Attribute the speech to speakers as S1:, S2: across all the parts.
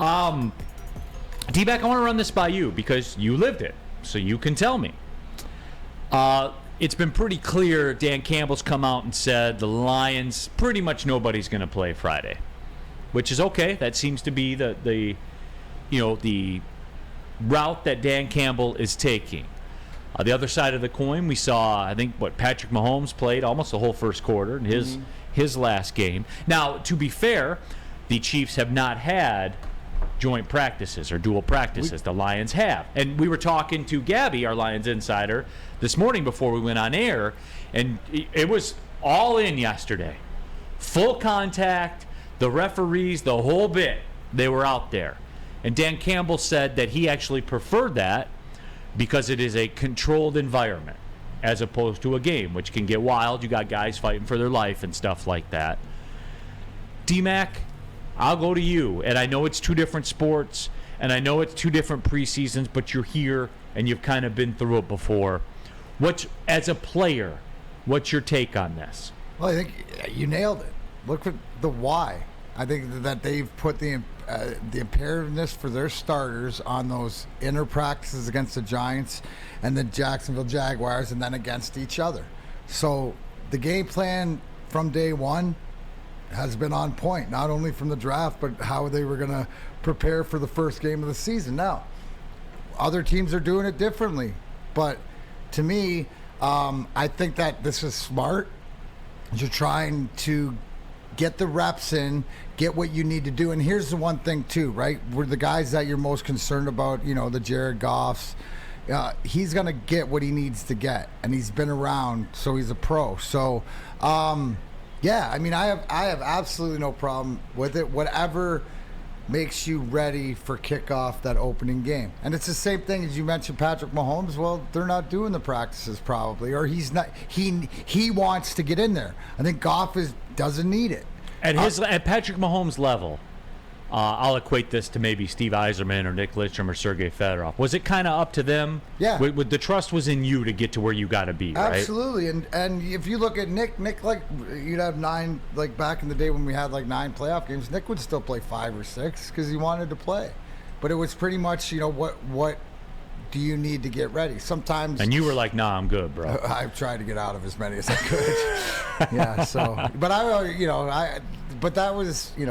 S1: D-Back, I want to run this by you because you lived it, so you can tell me. It's been pretty clear. Dan Campbell's come out and said the Lions, pretty much nobody's going to play Friday, which is okay. That seems to be the route that Dan Campbell is taking. The other side of the coin, we saw, I think, Patrick Mahomes played almost the whole first quarter in his last game. Now, to be fair, the Chiefs have not had joint practices or dual practices. The Lions have. And we were talking to Gabby, our Lions insider, this morning before we went on air, and it was all in yesterday. Full contact, the referees, the whole bit, they were out there. And Dan Campbell said that he actually preferred that because it is a controlled environment as opposed to a game, which can get wild. You got guys fighting for their life and stuff like that. D-Mac, I'll go to you. And I know it's two different sports, and I know it's two different preseasons, but you're here, and you've kind of been through it before. As a player, what's your take on this?
S2: Well, I think you nailed it. Look at the why. I think that they've put the imperativeness for their starters on those inner practices against the Giants and the Jacksonville Jaguars, and then against each other. So the game plan from day one has been on point, not only from the draft, but how they were going to prepare for the first game of the season. Now, other teams are doing it differently, but to me, I think that this is smart. You're trying to get the reps in, get what you need to do. And here's the one thing too, right? We're the guys that you're most concerned about, the Jared Goffs. He's going to get what he needs to get, and he's been around, so he's a pro. So, yeah, I mean, I have absolutely no problem with it. Whatever makes you ready for kickoff, that opening game. And it's the same thing as you mentioned Patrick Mahomes. Well, they're not doing the practices probably, or he's not. He wants to get in there. I think Goff doesn't need it.
S1: At Patrick Mahomes' level, I'll equate this to maybe Steve Yzerman or Nick Lidstrom or Sergei Fedorov. Was it kind of up to them?
S2: Yeah.
S1: The trust was in you to get to where you got to be, right?
S2: Absolutely. And if you look at Nick, like, you'd have 9, like back in the day when we had like 9 playoff games, Nick would still play 5 or 6 because he wanted to play. But it was pretty much, what do you need to get ready? Sometimes. And
S1: you were like, nah, I'm good, bro.
S2: I've tried to get out of as many as I could. Yeah, so. But but that was, you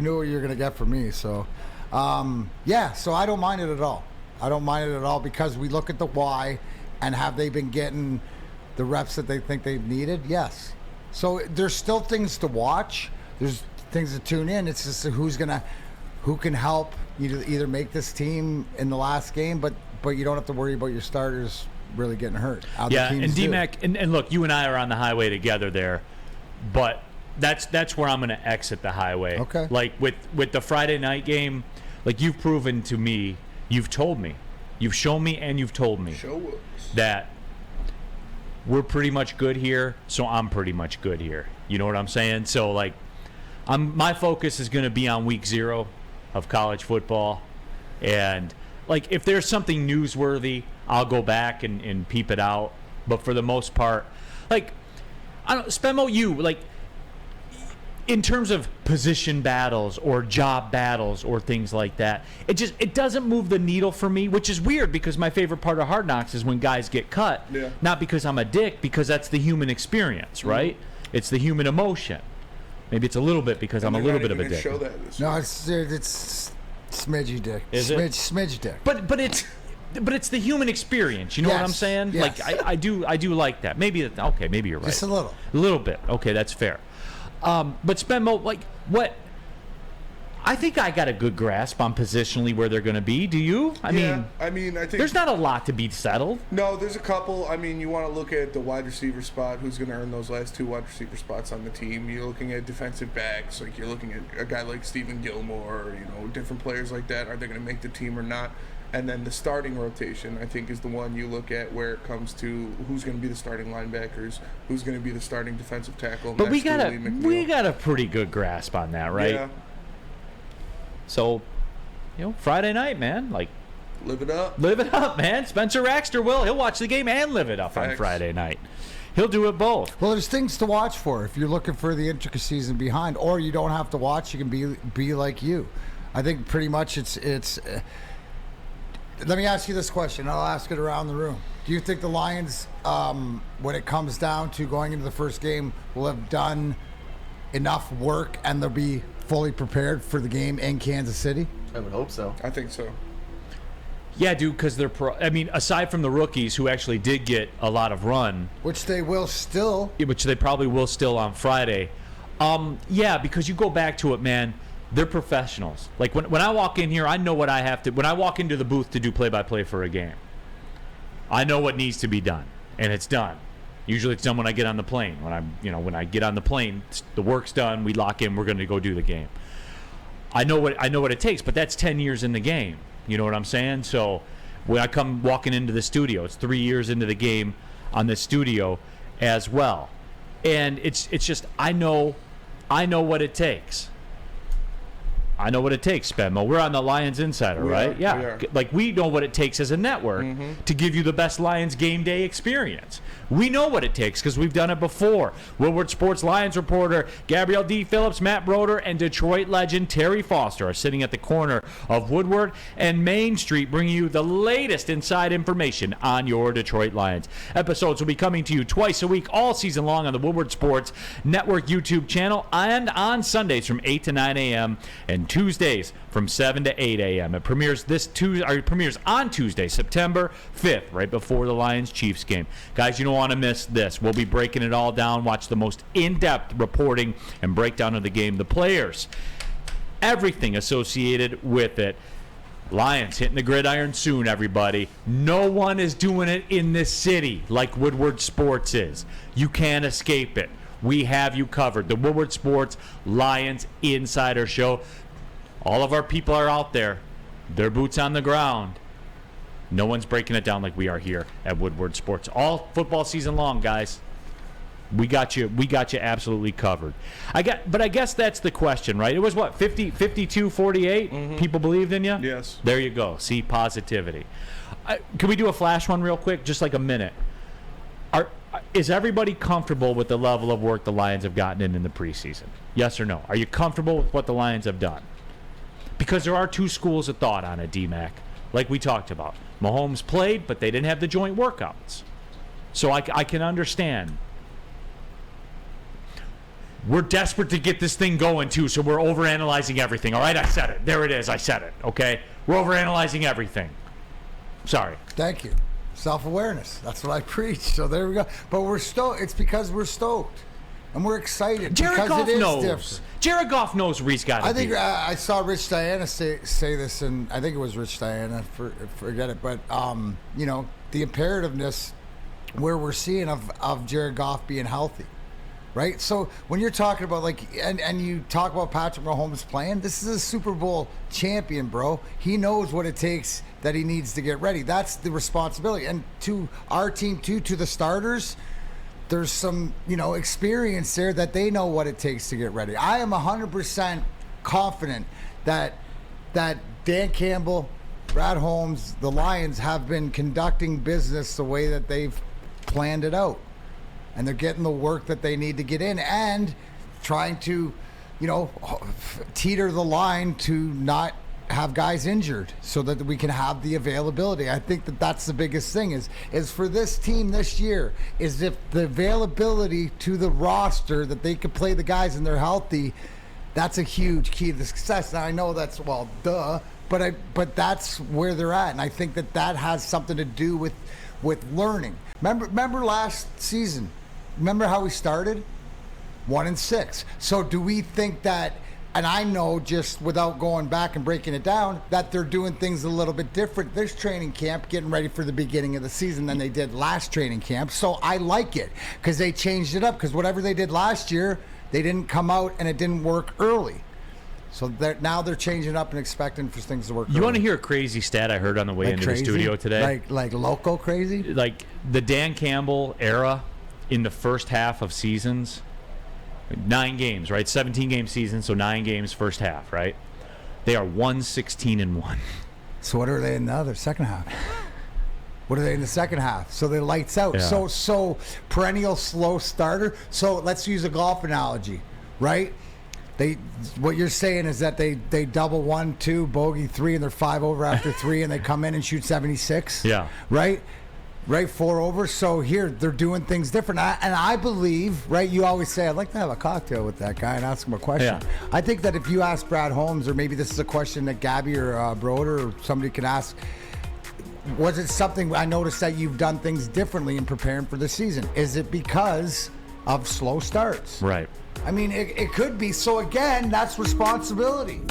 S2: knew what you were going to get from me. So, so I don't mind it at all. I don't mind it at all because we look at the why, and have they been getting the reps that they think they've needed? Yes. So there's still things to watch. There's things to tune in. It's just who can help you to either make this team in the last game, but you don't have to worry about your starters really getting hurt.
S1: Yeah, and D-Mac, and look, you and I are on the highway together there, but that's where I'm going to exit the highway.
S2: Okay.
S1: Like with the Friday night game, like you've proven to me, you've told me, you've shown me, and you've told me that we're pretty much good here, so I'm pretty much good here. You know what I'm saying? So like, my focus is going to be on week 0 of college football, and like if there's something newsworthy, I'll go back and peep it out. But for the most part, like Spenmo, like in terms of position battles or job battles or things like that, it doesn't move the needle for me, which is weird because my favorite part of Hard Knocks is when guys get cut.
S3: Yeah.
S1: Not because I'm a dick, because that's the human experience, right? Mm-hmm. It's the human emotion. Maybe it's a little bit because I'm a little bit of a dick.
S3: Show that
S2: no, it's smidgy dick.
S1: Is
S2: smidge dick.
S1: But it's the human experience. You know what I'm saying?
S2: Yes.
S1: Like I do like that. Maybe maybe you're right.
S2: Just a little.
S1: A little bit. Okay, that's fair. But Spenmo, like what? I think I got a good grasp on positionally where they're going to be. Do you? I mean,
S3: I think
S1: there's not a lot to be settled.
S3: No, there's a couple. I mean, you want to look at the wide receiver spot. Who's going to earn those last 2 wide receiver spots on the team? You're looking at defensive backs. Like you're looking at a guy like Stephen Gilmore. Or, different players like that. Are they going to make the team or not? And then the starting rotation, I think, is the one you look at where it comes to who's going to be the starting linebackers, who's going to be the starting defensive tackle.
S1: But we got a pretty good grasp on that, right?
S3: Yeah.
S1: So, Friday night, man, like
S3: live it up.
S1: Live it up, man. Spencer Raxter he'll watch the game and live it up on Friday night. He'll do it both.
S2: Well, there's things to watch for if you're looking for the intricacies and behind, or you don't have to watch. You can be like you. I think pretty much it's. Let me ask you this question. I'll ask it around the room. Do you think the Lions, when it comes down to going into the first game, will have done enough work and they'll be fully prepared for the game in Kansas City?
S4: I would hope so.
S3: I think so.
S1: Yeah, dude, because they're aside from the rookies who actually did get a lot of run,
S2: Which they will still.
S1: which they probably will still on Friday. Yeah, because you go back to it, man. They're professionals. Like when I walk in here, I know what I have to. When I walk into the booth to do play-by-play for a game, I know what needs to be done, and it's done. Usually, it's done when I get on the plane. When I get on the plane, the work's done. We lock in. We're going to go do the game. I know what it takes, but that's 10 years in the game. You know what I'm saying? So when I come walking into the studio, it's 3 years into the game on the studio as well, and it's just I know what it takes. I know what it takes, Spenmo. We're on the Lions Insider, right?
S3: We
S1: Yeah.
S3: are.
S1: Like, we know what it takes as a network to give you the best Lions game day experience. We know what it takes because we've done it before. Woodward Sports Lions reporter Gabrielle D. Phillips, Matt Broder, and Detroit legend Terry Foster are sitting at the corner of Woodward and Main Street, bringing you the latest inside information on your Detroit Lions. Episodes will be coming to you twice a week, all season long on the Woodward Sports Network YouTube channel and on Sundays from 8 to 9 a.m. and Tuesdays from 7 to 8 a.m. It premieres premieres on Tuesday, September 5th, right before the Lions-Chiefs game. Guys, you don't want to miss this. We'll be breaking it all down, watch the most in-depth reporting and breakdown of the game, the players, everything associated with it. Lions hitting the gridiron soon, everybody. No one is doing it in this city like Woodward Sports is. You can't escape it. We have you covered. The Woodward Sports Lions Insider Show. All of our people are out there. Their boots on the ground. No one's breaking it down like we are here at Woodward Sports. All football season long, guys. We got you absolutely covered. I guess that's the question, right? It was what, 52, 48? People believed in you?
S3: Yes.
S1: There you go. See, positivity. Can we do a flash one real quick? Just like a minute. Is everybody comfortable with the level of work the Lions have gotten in the preseason? Yes or no? Are you comfortable with what the Lions have done? Because there are two schools of thought on it, D-Mac, like we talked about. Mahomes played, but they didn't have the joint workouts. So I can understand. We're desperate to get this thing going, too, so we're overanalyzing everything. All right, I said it. There it is. I said it, okay? We're overanalyzing everything. Sorry.
S2: Thank you. Self-awareness. That's what I preach. So there we go. But we're stoked. It's because we're stoked. And we're excited.
S1: Jared
S2: because
S1: Goff
S2: it is
S1: knows.
S2: different.
S1: Jared Goff knows where he's got to
S2: I think
S1: be.
S2: I saw Rich Diana say this, and I think it was Rich Diana. Forget it, but the imperativeness where we're seeing of Jared Goff being healthy, right? So when you're talking about and you talk about Patrick Mahomes playing, this is a Super Bowl champion, bro. He knows what it takes that he needs to get ready. That's the responsibility, and to our team too, to the starters. There's some, experience there that they know what it takes to get ready. I am 100% confident that Dan Campbell, Brad Holmes, the Lions have been conducting business the way that they've planned it out. And they're getting the work that they need to get in and trying to, teeter the line to not have guys injured so that we can have the availability. I think that's the biggest thing is for this team this year is if the availability to the roster that they could play the guys and they're healthy, that's a huge key to success. Now I know that's but that's where they're at, and I think that has something to do with learning. Remember last season? Remember how we started? 1-6. So do we think that? And I know, just without going back and breaking it down, that they're doing things a little bit different this training camp, getting ready for the beginning of the season than they did last training camp. So I like it because they changed it up, because whatever they did last year, they didn't come out and it didn't work early. So now they're changing up and expecting for things to work early.
S1: You want to hear a crazy stat I heard on the way into
S2: crazy?
S1: the studio today?
S2: Like loco crazy?
S1: Like the Dan Campbell era in the first half of seasons, 9 games, right? 17-game season, so 9 games first half, right? They are 1-16-1.
S2: So what are they in the other second half? What are they in the second half? So they're lights out.
S1: Yeah.
S2: So perennial slow starter. So let's use a golf analogy, right? What you're saying is that they double 1, 2, bogey 3, and they're 5 over after 3, and they come in and shoot 76.
S1: Yeah.
S2: Right, 4 over. So here they're doing things different, and I believe, right. You always say I'd like to have a cocktail with that guy and ask him a question.
S1: Yeah.
S2: I think that if you ask Brad Holmes, or maybe this is a question that Gabby or Broder or somebody can ask. Was it something I noticed that you've done things differently in preparing for the season? Is it because of slow starts?
S1: Right.
S2: I mean, it could be. So again, that's responsibility.